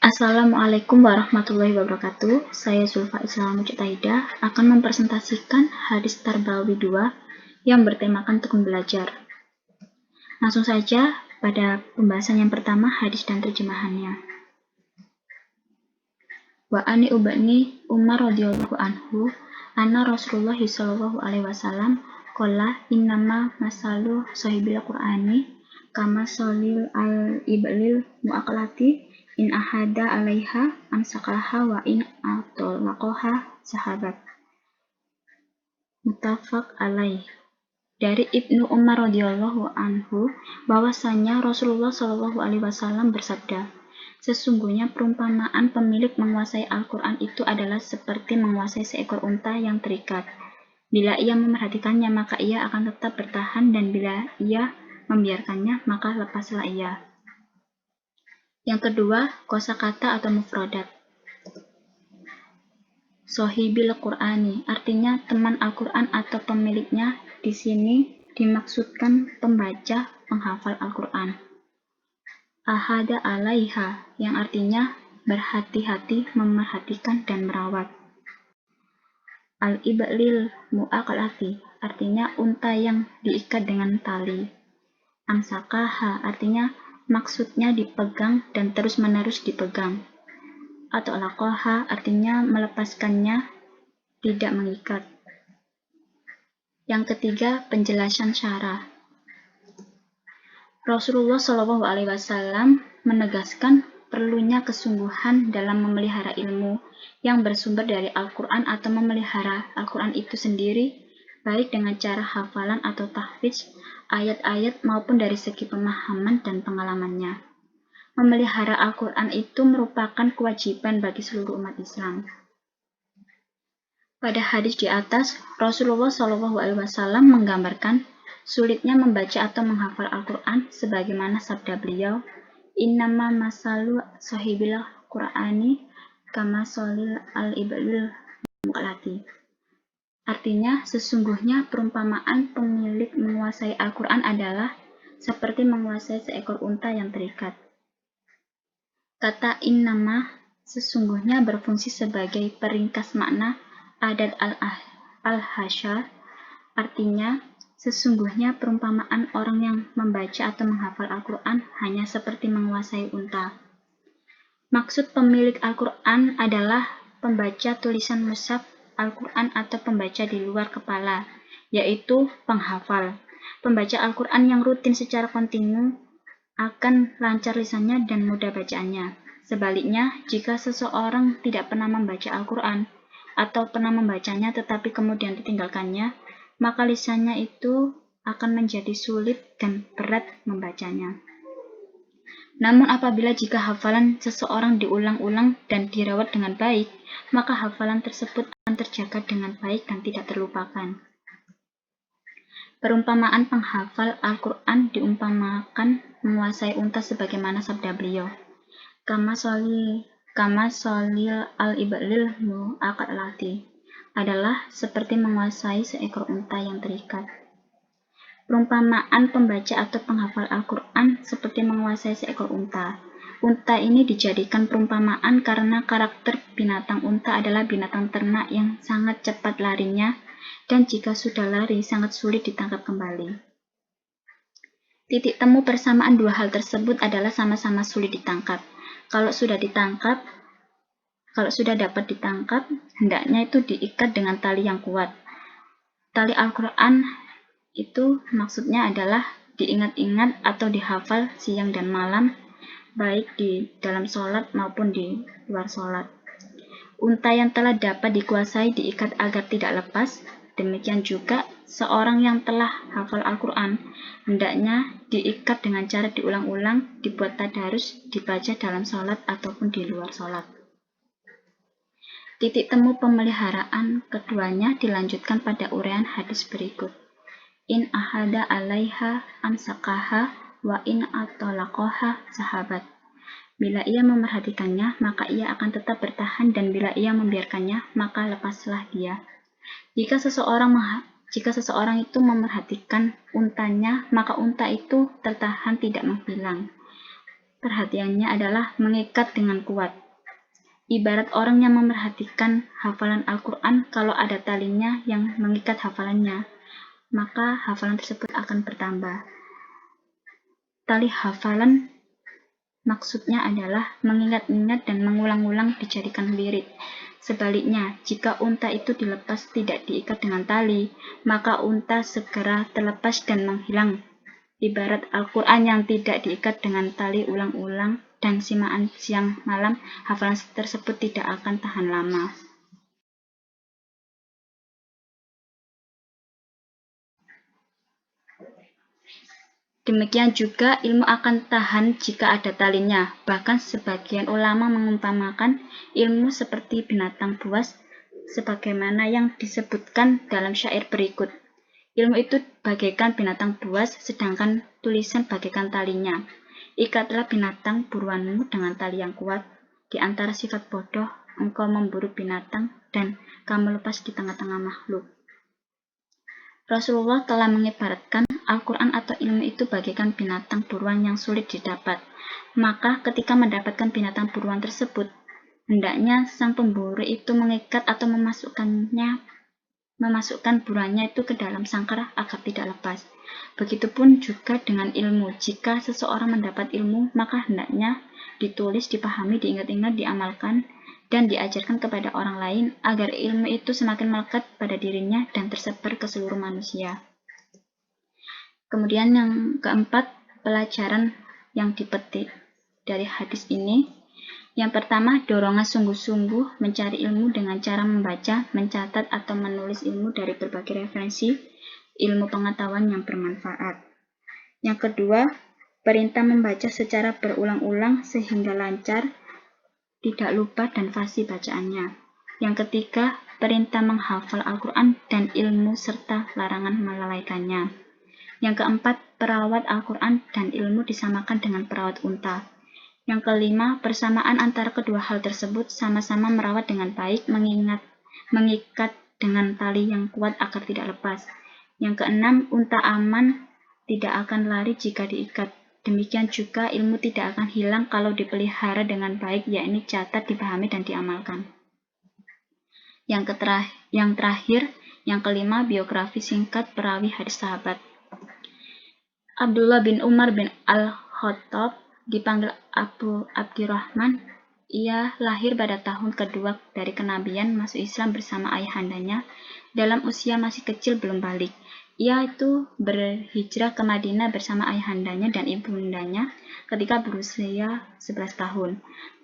Assalamualaikum warahmatullahi wabarakatuh. Saya Zulfa Islam Muctaidah akan mempresentasikan hadis Tarbawi 2 yang bertemakan tekun belajar. Langsung saja pada pembahasan yang pertama, hadis dan terjemahannya. Wa ani ubani Umar radhiyallahu anhu anna Rasulullah sallallahu alaihi wasallam qala innama masalu sahibil qur'ani kama salil al iblil muaqalati in ahada alaiha amsakaha wa in atolaqoha sahabat. Muttafaq alaih. Dari Ibnu Umar radhiyallahu anhu bahwasanya Rasulullah shallallahu alaihi wasallam bersabda, sesungguhnya perumpamaan pemilik menguasai Al-Quran itu adalah seperti menguasai seekor unta yang terikat. Bila ia memerhatikannya, maka ia akan tetap bertahan, dan bila ia membiarkannya, maka lepaslah ia. Yang kedua, kosakata atau mufradat. Sohibil Qur'ani, artinya teman Al-Quran atau pemiliknya. Di sini dimaksudkan pembaca, penghafal Al-Quran. Ahada alaiha, yang artinya berhati-hati, memerhatikan dan merawat. Al-iblil mu'aqalati, artinya unta yang diikat dengan tali. Amsakaha, artinya maksudnya dipegang dan terus-menerus dipegang. Atau laqaha, artinya melepaskannya, tidak mengikat. Yang ketiga, penjelasan syarah. Rasulullah Shallallahu Alaihi Wasallam menegaskan perlunya kesungguhan dalam memelihara ilmu yang bersumber dari Al-Quran atau memelihara Al-Quran itu sendiri, baik dengan cara hafalan atau tahfidz ayat-ayat maupun dari segi pemahaman dan pengalamannya. Memelihara Al-Quran itu merupakan kewajiban bagi seluruh umat Islam. Pada hadis di atas, Rasulullah Shallallahu Alaihi Wasallam menggambarkan sulitnya membaca atau menghafal Al-Quran sebagaimana sabda beliau, innama masalu sahibil Qur'ani kama solil al-iblil muqallati. Artinya, sesungguhnya perumpamaan pemilik menguasai Al-Quran adalah seperti menguasai seekor unta yang terikat. Kata innama sesungguhnya berfungsi sebagai peringkas makna adat al-hasyar, artinya sesungguhnya perumpamaan orang yang membaca atau menghafal Al-Quran hanya seperti menguasai unta. Maksud pemilik Al-Quran adalah pembaca tulisan mushaf Al-Quran atau pembaca di luar kepala, yaitu penghafal. Pembaca Al-Quran yang rutin secara kontinu akan lancar lisannya dan mudah bacaannya. Sebaliknya, jika seseorang tidak pernah membaca Al-Quran atau pernah membacanya tetapi kemudian ditinggalkannya, maka lisannya itu akan menjadi sulit dan berat membacanya. Namun apabila jika hafalan seseorang diulang-ulang dan dirawat dengan baik, maka hafalan tersebut akan terjaga dengan baik dan tidak terlupakan. Perumpamaan penghafal Al-Quran diumpamakan menguasai unta sebagaimana sabda beliau, kama solil al-iblil mu'aqallati, adalah seperti menguasai seekor unta yang terikat. Perumpamaan pembaca atau penghafal Al-Quran seperti menguasai seekor unta. Unta ini dijadikan perumpamaan karena karakter binatang unta adalah binatang ternak yang sangat cepat larinya, dan jika sudah lari sangat sulit ditangkap kembali. Titik temu persamaan dua hal tersebut adalah sama-sama sulit ditangkap. Kalau sudah dapat ditangkap, hendaknya itu diikat dengan tali yang kuat. Tali Al-Quran itu maksudnya adalah diingat-ingat atau dihafal siang dan malam, baik di dalam sholat maupun di luar sholat. Unta yang telah dapat dikuasai diikat agar tidak lepas. Demikian juga seorang yang telah hafal Al-Quran hendaknya diikat dengan cara diulang-ulang, dibuat tadarus, dibaca dalam sholat ataupun di luar sholat. Titik temu pemeliharaan keduanya dilanjutkan pada uraian hadis berikut. In ahada alaiha amsakaha wa in atolaqoha sahabat. Bila ia memerhatikannya, maka ia akan tetap bertahan, dan bila ia membiarkannya, maka lepaslah dia. Jika seseorang itu memerhatikan untanya, maka unta itu tertahan tidak menghilang. perhatiannya adalah mengikat dengan kuat. Ibarat orang yang memerhatikan hafalan Al-Quran, kalau ada talinya yang mengikat hafalannya, maka hafalan tersebut akan bertambah. Tali hafalan maksudnya adalah mengingat-ingat dan mengulang-ulang dijadikan wirid. Sebaliknya, jika unta itu dilepas tidak diikat dengan tali, maka unta segera terlepas dan menghilang. Ibarat Al-Quran yang tidak diikat dengan tali ulang-ulang dan simaan siang malam, hafalan tersebut tidak akan tahan lama. Demikian juga ilmu akan tahan jika ada talinya. Bahkan sebagian ulama mengumpamakan ilmu seperti binatang buas, sebagaimana yang disebutkan dalam syair berikut. Ilmu itu bagaikan binatang buas, sedangkan tulisan bagaikan talinya. Ikatlah binatang buruanmu dengan tali yang kuat. Di antara sifat bodoh, engkau memburu binatang dan kamu lepas di tengah-tengah makhluk. Rasulullah telah mengibaratkan Al-Quran atau ilmu itu bagaikan binatang buruan yang sulit didapat. Maka ketika mendapatkan binatang buruan tersebut, hendaknya sang pemburu itu mengikat atau memasukkan buruannya itu ke dalam sangkar agar tidak lepas. Begitupun juga dengan ilmu. Jika seseorang mendapat ilmu, maka hendaknya ditulis, dipahami, diingat-ingat, diamalkan, dan diajarkan kepada orang lain agar ilmu itu semakin melekat pada dirinya dan tersebar ke seluruh manusia. Kemudian yang keempat, pelajaran yang dipetik dari hadis ini. Yang pertama, dorongan sungguh-sungguh mencari ilmu dengan cara membaca, mencatat, atau menulis ilmu dari berbagai referensi ilmu pengetahuan yang bermanfaat. Yang kedua, perintah membaca secara berulang-ulang sehingga lancar, tidak lupa dan fasih bacaannya. Yang ketiga, perintah menghafal Al-Quran dan ilmu serta larangan melalaikannya. Yang keempat, perawat Al-Quran dan ilmu disamakan dengan perawat unta. Yang kelima, persamaan antara kedua hal tersebut, sama-sama merawat dengan baik, mengikat dengan tali yang kuat agar tidak lepas. Yang keenam, unta aman tidak akan lari jika diikat. Demikian juga ilmu tidak akan hilang kalau dipelihara dengan baik, yakni catat, dipahami, dan diamalkan. Yang terakhir, yang kelima, biografi singkat perawi hadis sahabat. Abdullah bin Umar bin Al-Khattab, dipanggil Abu Abdirrahman. Ia lahir pada tahun kedua dari kenabian, masuk Islam bersama ayahandanya dalam usia masih kecil belum balik. Ia itu berhijrah ke Madinah bersama ayahandanya dan ibundanya ketika berusia 11 tahun.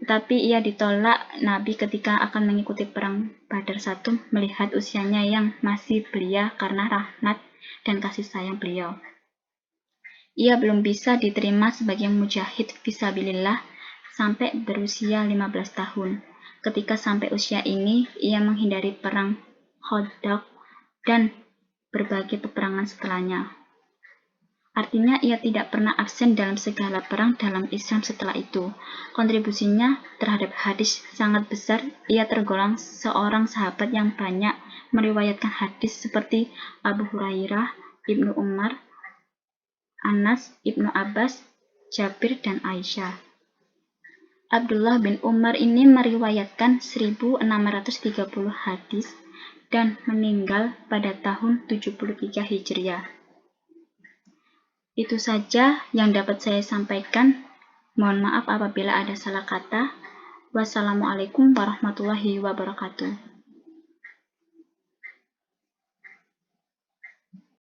Tetapi ia ditolak Nabi ketika akan mengikuti perang Badar 1 melihat usianya yang masih belia karena rahmat dan kasih sayang beliau. Ia belum bisa diterima sebagai mujahid fisabilillah sampai berusia 15 tahun. Ketika sampai usia ini, ia menghindari perang Khandaq dan berbagai peperangan setelahnya. Artinya ia tidak pernah absen dalam segala perang dalam Islam setelah itu. Kontribusinya terhadap hadis sangat besar. Ia tergolong seorang sahabat yang banyak meriwayatkan hadis seperti Abu Hurairah, Ibnu Umar, Anas, Ibnu Abbas, Jabir, dan Aisyah. Abdullah bin Umar ini meriwayatkan 1630 hadis dan meninggal pada tahun 73 Hijriah. Itu saja yang dapat saya sampaikan. Mohon maaf apabila ada salah kata. Wassalamualaikum warahmatullahi wabarakatuh.